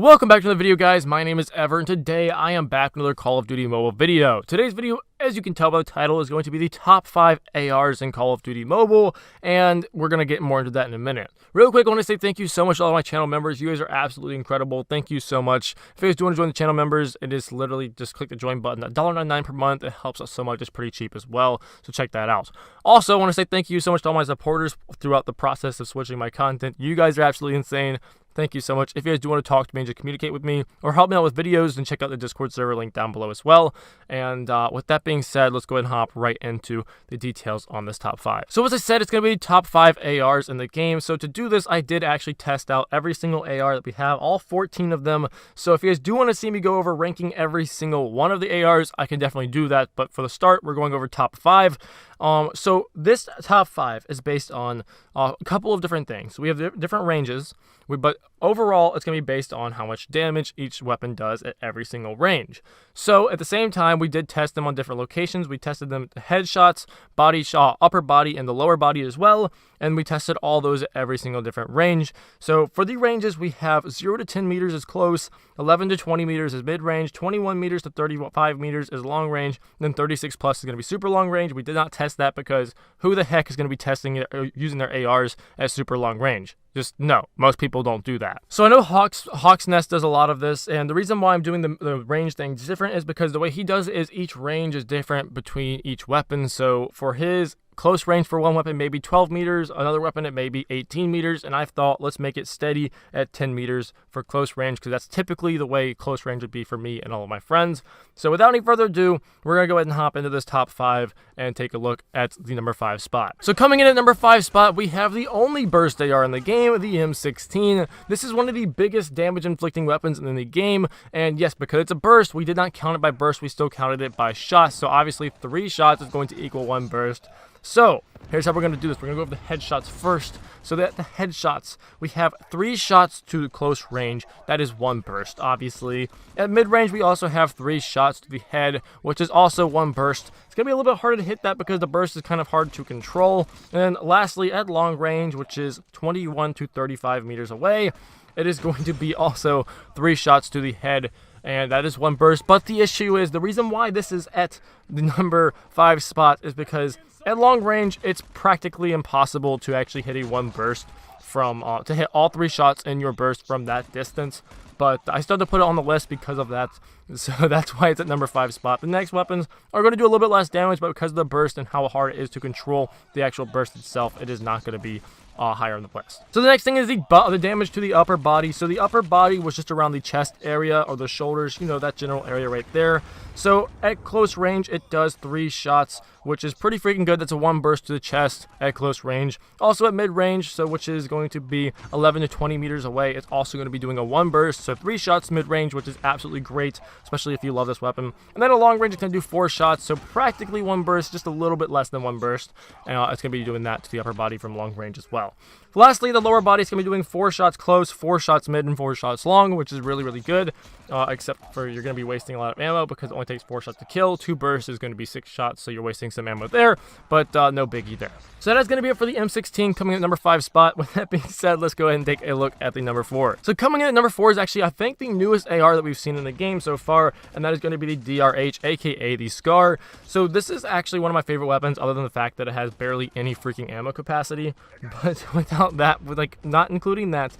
Welcome back to the video, guys. My name is Ever, and today I am back with another Call of Duty Mobile video. Today's video, as you can tell by the title, is going to be the top 5 ARs in Call of Duty Mobile, and we're going to get more into that in a minute. Real quick, I want to say thank you so much to all my channel members. You guys are absolutely incredible. Thank you so much. If you guys do want to join the channel members, it is literally just click the join button. $1.99 per month. It helps us so much. It's pretty cheap as well, so check that out. Also, I want to say thank you so much to all my supporters throughout the process of switching my content. You guys are absolutely insane. Thank you so much. If you guys do want to talk to me and just communicate with me or help me out with videos, then check out the Discord server link down below as well. And with that being said, let's go ahead and hop right into the details on this top 5. So as I said, it's going to be top 5 ARs in the game. So to do this, I did actually test out every single AR that we have, all 14 of them. So if you guys do want to see me go over ranking every single one of the ARs, I can definitely do that. But for the start, we're going over top 5. So this top 5 is based on a couple of different things. We have different ranges, but overall, it's going to be based on how much damage each weapon does at every single range. So at the same time, we did test them on different locations. We tested them at headshots, body shot, upper body, and the lower body as well. And we tested all those at every single different range. So for the ranges, we have 0 to 10 meters is close, 11 to 20 meters is mid-range, 21 meters to 35 meters is long range, and then 36 plus is going to be super long range. We did not test that because who the heck is going to be testing it or using their ARs at super long range? Just no, most people don't do that. So I know Hawk's Nest does a lot of this, and the reason why I'm doing the range thing different is because the way he does it is each range is different between each weapon. So for his close range for one weapon, maybe 12 meters, another weapon it may be 18 meters, and I thought let's make it steady at 10 meters for close range because that's typically the way close range would be for me and all of my friends. So without any further ado, we're going to go ahead and hop into this top 5 and take a look at the number 5 spot. So coming in at number 5 spot, we have the only burst AR in the game, the M16. This is one of the biggest damage inflicting weapons in the game, and yes, because it's a burst, we did not count it by burst, we still counted it by shots. So obviously 3 shots is going to equal 1 burst. So here's how we're going to do this. We're going to go over the headshots first. So that the headshots, we have 3 shots to close range. That is 1 burst, obviously. At mid-range, we also have 3 shots to the head, which is also 1 burst. It's going to be a little bit harder to hit that because the burst is kind of hard to control. And then lastly, at long range, which is 21 to 35 meters away, it is going to be also 3 shots to the head. And that is 1 burst. But the issue is, the reason why this is at the number 5 spot is because at long range, it's practically impossible to actually hit a 1 burst from, to hit all 3 shots in your burst from that distance. But I still had to put it on the list because of that. So that's why it's at number 5 spot. The next weapons are going to do a little bit less damage, but because of the burst and how hard it is to control the actual burst itself, it is not going to be higher on the list. So the next thing is the damage to the upper body. So the upper body was just around the chest area or the shoulders, you know, that general area right there. So at close range, it does 3 shots, which is pretty freaking good. That's a 1 burst to the chest at close range. Also at mid-range, so which is going to be 11 to 20 meters away, it's also going to be doing a 1 burst. So 3 shots mid-range, which is absolutely great, especially if you love this weapon. And then at long range, it's going to do 4 shots, so practically 1 burst, just a little bit less than 1 burst. And it's going to be doing that to the upper body from long range as well. Lastly, the lower body is going to be doing 4 shots close, 4 shots mid, and 4 shots long, which is really, really good, except for you're going to be wasting a lot of ammo because it only takes 4 shots to kill. 2 bursts is going to be 6 shots, so you're wasting some ammo there, but no biggie there. So that's going to be it for the M16 coming in at number 5 spot. With that being said, let's go ahead and take a look at the number 4. So coming in at number 4 is actually, I think, the newest AR that we've seen in the game so far, and that is going to be the DRH, aka the Scar. So this is actually one of my favorite weapons, other than the fact that it has barely any freaking ammo capacity. But without that, with like not including that,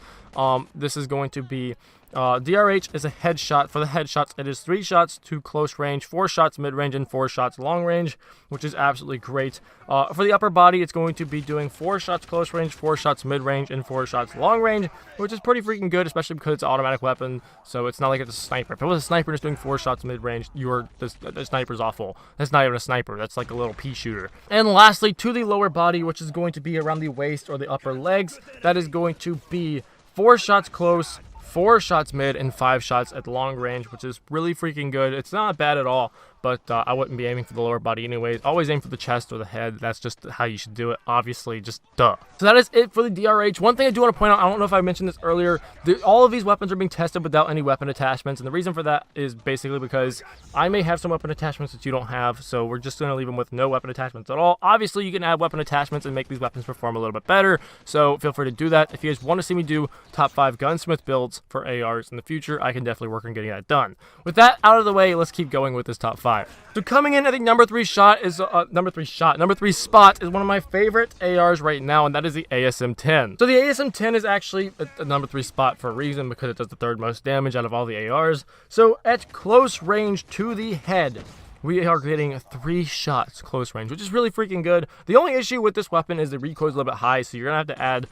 this is going to be DRH is a headshot. For the headshots, it is 3 shots to close range, 4 shots mid-range, and 4 shots long range, which is absolutely great. For the upper body, it's going to be doing 4 shots close range, 4 shots mid-range, and 4 shots long range, which is pretty freaking good, especially because it's an automatic weapon, so it's not like it's a sniper. If it was a sniper just doing 4 shots mid-range, the sniper's awful. That's not even a sniper. That's like a little pea shooter. And lastly, to the lower body, which is going to be around the waist or the upper legs, that is going to be 4 shots close, 4 shots mid, and 5 shots at long range, which is really freaking good. It's not bad at all, but I wouldn't be aiming for the lower body anyways. Always aim for the chest or the head. That's just how you should do it, obviously, just duh. So that is it for the DRH. One thing I do want to point out, I don't know if I mentioned this earlier, all of these weapons are being tested without any weapon attachments, and the reason for that is basically because I may have some weapon attachments that you don't have, so we're just going to leave them with no weapon attachments at all. Obviously, you can add weapon attachments and make these weapons perform a little bit better, so feel free to do that. If you guys want to see me do top 5 gunsmith builds for ARs in the future, I can definitely work on getting that done. With that out of the way, let's keep going with this top 5. So coming in, I think number 3 spot is one of my favorite ARs right now, and that is the ASM-10. So the ASM-10 is actually a number 3 spot for a reason, because it does the 3rd most damage out of all the ARs. So at close range to the head, we are getting 3 shots close range, which is really freaking good. The only issue with this weapon is the recoil is a little bit high, so you're gonna have to add,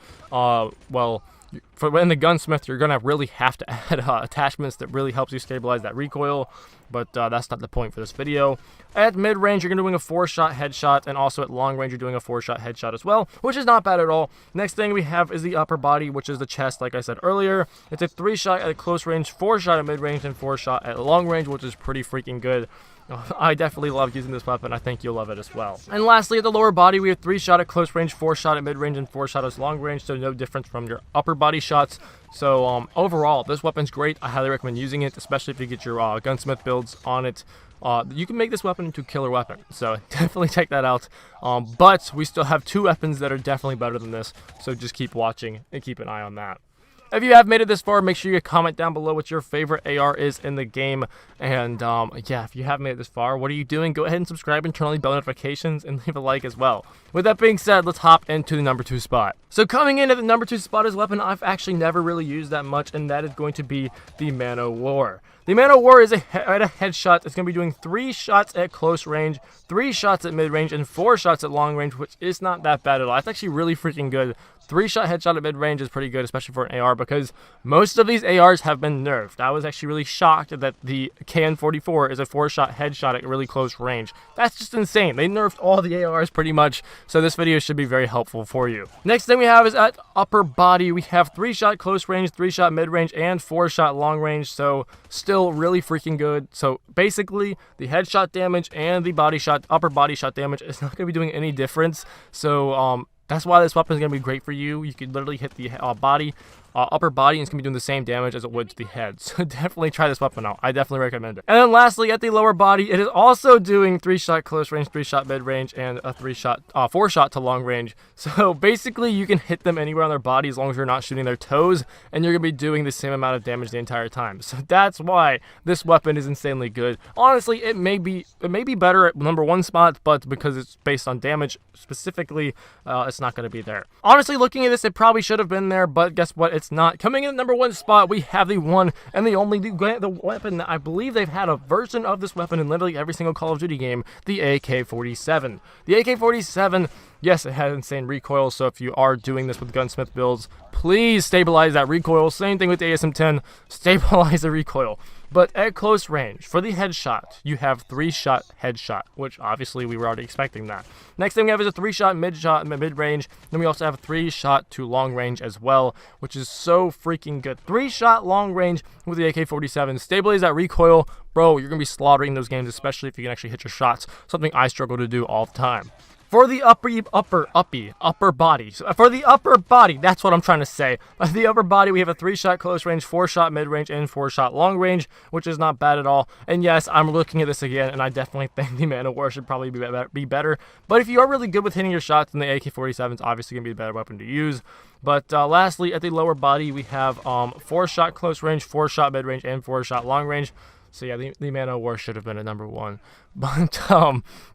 in the gunsmith, you're gonna really have to add attachments that really helps you stabilize that recoil, but that's not the point for this video. At mid-range, you're gonna be doing a 4-shot headshot, and also at long range, you're doing a 4-shot headshot as well, which is not bad at all. Next thing we have is the upper body, which is the chest, like I said earlier. It's a 3-shot at close range, 4-shot at mid-range, and 4-shot at long range, which is pretty freaking good. I definitely love using this weapon. I think you'll love it as well. And lastly, at the lower body, we have 3-shot at close range, 4-shot at mid-range, and 4-shot at long range, so no difference from your upper body shots. So overall, this weapon's great. I highly recommend using it, especially if you get your gunsmith builds on it. You can make this weapon into a killer weapon, so definitely check that out. But we still have 2 weapons that are definitely better than this, so just keep watching and keep an eye on that. If you have made it this far, make sure you comment down below what your favorite AR is in the game. And yeah, if you have made it this far, what are you doing? Go ahead and subscribe and turn on the bell notifications and leave a like as well. With that being said, let's hop into the number 2 spot. So coming in at the number 2 spot is a weapon I've actually never really used that much, and that is going to be the Man o' War. The Man o' War is at a headshot. It's going to be doing 3 shots at close range, 3 shots at mid-range, and 4 shots at long range, which is not that bad at all. It's actually really freaking good. 3-shot headshot at mid-range is pretty good, especially for an AR, because most of these ARs have been nerfed. I was actually really shocked that the KN-44 is a 4-shot headshot at really close range. That's just insane. They nerfed all the ARs pretty much, so this video should be very helpful for you. Next thing we have is at upper body. We have 3-shot close range, 3-shot mid-range, and 4-shot long range, so still really freaking good. So basically, the headshot damage and the body shot, upper body shot damage is not going to be doing any difference, so that's why this weapon is going to be great for you. You can literally hit the upper body, and it's going to be doing the same damage as it would to the head. So definitely try this weapon out. I definitely recommend it. And then lastly, at the lower body, it is also doing 3-shot close range, 3-shot mid-range, and a 4-shot to long range. So basically, you can hit them anywhere on their body as long as you're not shooting their toes, and you're going to be doing the same amount of damage the entire time. So that's why this weapon is insanely good. Honestly, it may be better at number 1 spot, but because it's based on damage specifically, it's not going to be there. Honestly, looking at this, it probably should have been there, but guess what? It's not. Coming in at number 1 spot, we have the one and the only the weapon that I believe they've had a version of this weapon in literally every single Call of Duty game, the AK-47. The AK-47, yes, it has insane recoil, so if you are doing this with gunsmith builds, please stabilize that recoil. Same thing with the ASM-10, stabilize the recoil. But at close range, for the headshot, you have 3-shot headshot, which obviously we were already expecting that. Next thing we have is a 3-shot mid-range. Then we also have a 3-shot to long range as well, which is so freaking good. 3-shot long range with the AK-47. Stabilize that recoil. Bro, you're going to be slaughtering those games, especially if you can actually hit your shots. Something I struggle to do all the time. For the upper body. So for the upper body, that's what I'm trying to say. The upper body, we have a 3-shot close range, 4-shot mid-range, and 4-shot long range, which is not bad at all. And yes, I'm looking at this again, and I definitely think the Man o' War should probably be better. But if you are really good with hitting your shots, then the AK-47 is obviously going to be the better weapon to use. But lastly, at the lower body, we have 4-shot close range, 4-shot mid-range, and 4-shot long range. So yeah, the Man o' War should have been at number 1. But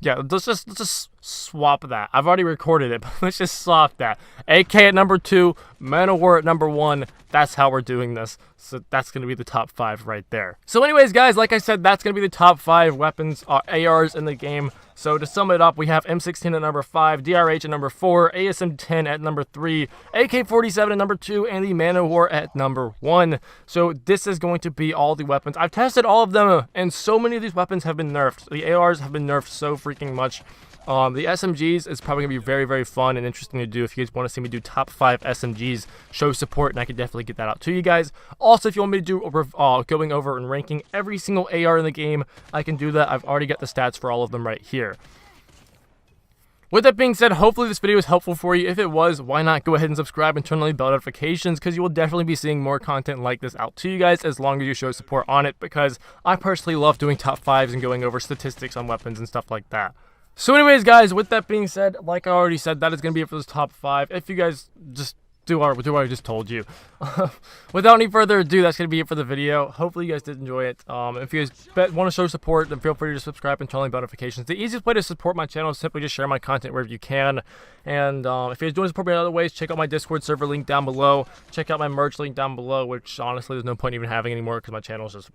yeah, let's just swap that. I've already recorded it, but let's just swap that. AK at number 2, Man o' War at number 1. That's how we're doing this. So that's going to be the top 5 right there. So anyways, guys, like I said, that's going to be the top 5 weapons, ARs in the game. So to sum it up, we have M16 at number 5, DRH at number 4, ASM-10 at number 3, AK-47 at number 2, and the Man o' War at number 1. So this is going to be all the weapons. I've tested all of them, and so many of these weapons have been nerfed. The ARs have been nerfed so freaking much. The SMGs is probably going to be very, very fun and interesting to do. If you guys want to see me do top 5 SMGs, show support, and I can definitely get that out to you guys. Also, if you want me to do going over and ranking every single AR in the game, I can do that. I've already got the stats for all of them right here. With that being said, hopefully this video was helpful for you. If it was, why not go ahead and subscribe and turn on the bell notifications, because you will definitely be seeing more content like this out to you guys as long as you show support on it, because I personally love doing top 5s and going over statistics on weapons and stuff like that. So anyways, guys, with that being said, like I already said, that is going to be it for this top 5. If you guys just do what I just told you. Without any further ado, that's going to be it for the video. Hopefully you guys did enjoy it. If you guys want to show support, then feel free to subscribe and turn on the notifications. The easiest way to support my channel is simply just share my content wherever you can. And if you guys want to support me in other ways, check out my Discord server link down below. Check out my merch link down below, which honestly there's no point even having anymore because my channel is just...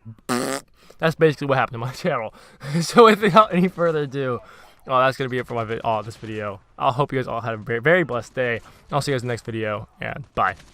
That's basically what happened to my channel. So without any further ado... that's going to be it for this video. I hope you guys all had a very, very blessed day. I'll see you guys in the next video, and bye.